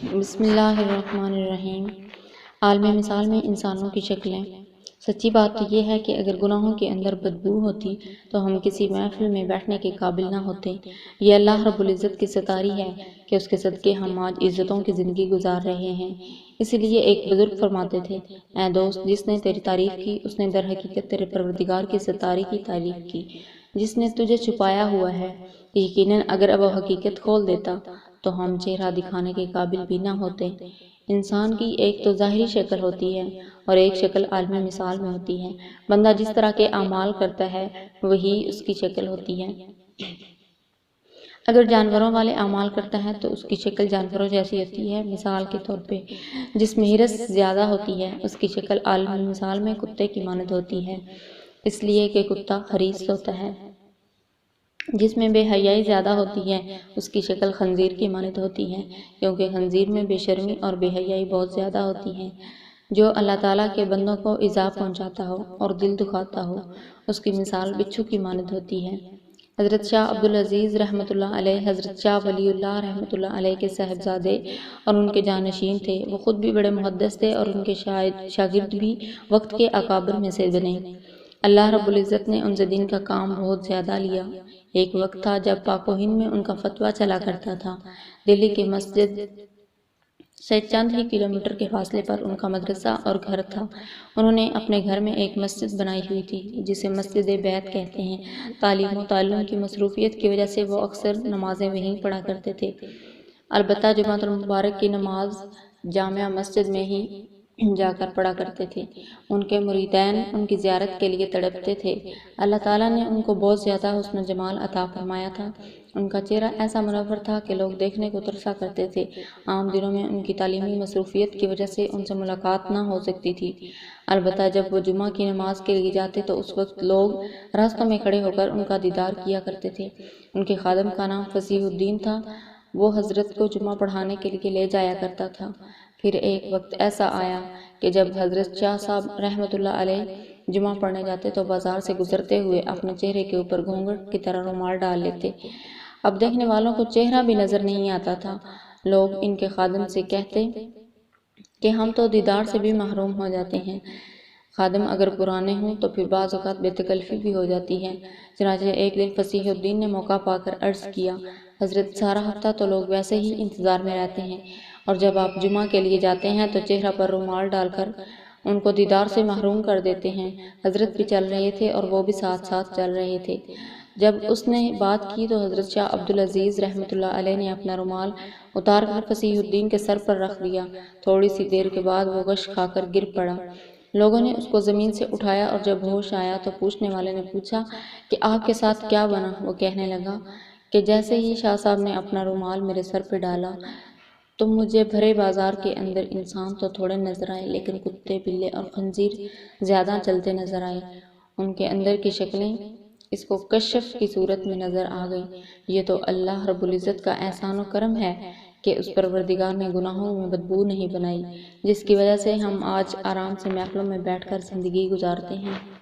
بسم اللہ الرحمن الرحیم۔ عالم مثال میں انسانوں کی شکلیں۔ سچی بات تو یہ ہے کہ اگر گناہوں کے اندر بدبو ہوتی تو ہم کسی محفل میں بیٹھنے کے قابل نہ ہوتے۔ یہ اللہ رب العزت کی ستاری ہے کہ اس کے صدقے ہم آج عزتوں کی زندگی گزار رہے ہیں۔ اسی لیے ایک بزرگ فرماتے تھے، اے دوست، جس نے تیری تعریف کی اس نے در حقیقت تیرے پروردگار کی ستاری کی تعریف کی۔ جس نے تجھے چھپایا ہوا ہے، یقیناً اگر وہ حقیقت کھول دیتا تو ہم چہرہ دکھانے کے قابل بھی نہ ہوتے۔ انسان کی ایک تو ظاہری شکل ہوتی ہے اور ایک شکل عالم مثال میں ہوتی ہے۔ بندہ جس طرح کے اعمال کرتا ہے وہی اس کی شکل ہوتی ہے۔ اگر جانوروں والے اعمال کرتا ہے تو اس کی شکل جانوروں جیسی ہوتی ہے۔ مثال کے طور پہ جس میں حرص زیادہ ہوتی ہے اس کی شکل عالم مثال میں کتے کی مانند ہوتی ہے، اس لیے کہ کتا حریص ہوتا ہے۔ جس میں بے حیائی زیادہ ہوتی ہے اس کی شکل خنزیر کی مانند ہوتی ہے، کیونکہ خنزیر میں بے شرمی اور بے حیائی بہت زیادہ ہوتی ہے۔ جو اللہ تعالیٰ کے بندوں کو ایذا پہنچاتا ہو اور دل دکھاتا ہو اس کی مثال بچھو کی مانند ہوتی ہے۔ حضرت شاہ عبدالعزیز رحمۃ اللہ علیہ حضرت شاہ ولی اللہ رحمۃ اللہ علیہ کے صاحبزادے اور ان کے جانشین تھے۔ وہ خود بھی بڑے محدث تھے اور ان کے شاگرد بھی وقت کے اکابر میں سے بنے۔ اللہ رب العزت نے ان سے دین کا کام بہت زیادہ لیا۔ ایک وقت تھا جب پاک و ہند میں ان کا فتویٰ چلا کرتا تھا۔ دلی کے مسجد سے چند ہی کلومیٹر کے فاصلے پر ان کا مدرسہ اور گھر تھا۔ انہوں نے اپنے گھر میں ایک مسجد بنائی ہوئی تھی جسے مسجد بیت کہتے ہیں۔ تعلیم و تعلم کی مصروفیت کی وجہ سے وہ اکثر نمازیں وہیں پڑھا کرتے تھے۔ البتہ جمعۃ المبارک کی نماز جامع مسجد میں ہی جا کر پڑھا کرتے تھے۔ ان کے مریدین ان کی زیارت کے لیے تڑپتے تھے۔ اللہ تعالیٰ نے ان کو بہت زیادہ حسن و جمال عطا فرمایا تھا۔ ان کا چہرہ ایسا منور تھا کہ لوگ دیکھنے کو ترسا کرتے تھے۔ عام دنوں میں ان کی تعلیمی مصروفیت کی وجہ سے ان سے ملاقات نہ ہو سکتی تھی، البتہ جب وہ جمعہ کی نماز کے لیے جاتے تو اس وقت لوگ راستوں میں کھڑے ہو کر ان کا دیدار کیا کرتے تھے۔ ان کے خادم کا نام فصیح الدین تھا۔ وہ حضرت کو جمعہ پڑھانے کے لیے لے جایا کرتا تھا۔ پھر ایک وقت ایسا آیا کہ جب حضرت شاہ صاحب رحمۃ اللہ علیہ جمعہ پڑھنے جاتے تو بازار سے گزرتے ہوئے اپنے چہرے کے اوپر گھونگھٹ کی طرح رومال ڈال لیتے۔ اب دیکھنے والوں کو چہرہ بھی نظر نہیں آتا تھا۔ لوگ ان کے خادم سے کہتے کہ ہم تو دیدار سے بھی محروم ہو جاتے ہیں۔ خادم اگر پرانے ہوں تو پھر بعض اوقات بے تکلفی بھی ہو جاتی ہے۔ چنانچہ ایک دن فصیح الدین نے موقع پا کر عرض کیا، حضرت سارا ہفتہ تو لوگ ویسے ہی انتظار میں رہتے ہیں اور جب آپ جمعہ کے لیے جاتے ہیں تو چہرہ پر رومال ڈال کر ان کو دیدار سے محروم کر دیتے ہیں۔ حضرت بھی چل رہے تھے اور وہ بھی ساتھ ساتھ چل رہے تھے۔ جب اس نے بات کی تو حضرت شاہ عبدالعزیز رحمۃ اللہ علیہ نے اپنا رومال اتار کر فصیح الدین کے سر پر رکھ دیا۔ تھوڑی سی دیر کے بعد وہ غش کھا کر گر پڑا۔ لوگوں نے اس کو زمین سے اٹھایا اور جب ہوش آیا تو پوچھنے والے نے پوچھا کہ آپ کے ساتھ کیا بنا؟ وہ کہنے لگا کہ جیسے ہی شاہ صاحب نے اپنا رومال میرے سر پہ ڈالا تو مجھے بھرے بازار کے اندر انسان تو تھوڑے نظر آئے لیکن کتے، بلے اور خنزیر زیادہ چلتے نظر آئے۔ ان کے اندر کی شکلیں اس کو کشف کی صورت میں نظر آ گئیں۔ یہ تو اللہ رب العزت کا احسان و کرم ہے کہ اس پروردگار نے گناہوں میں بدبو نہیں بنائی، جس کی وجہ سے ہم آج آرام سے محفلوں میں بیٹھ کر زندگی گزارتے ہیں۔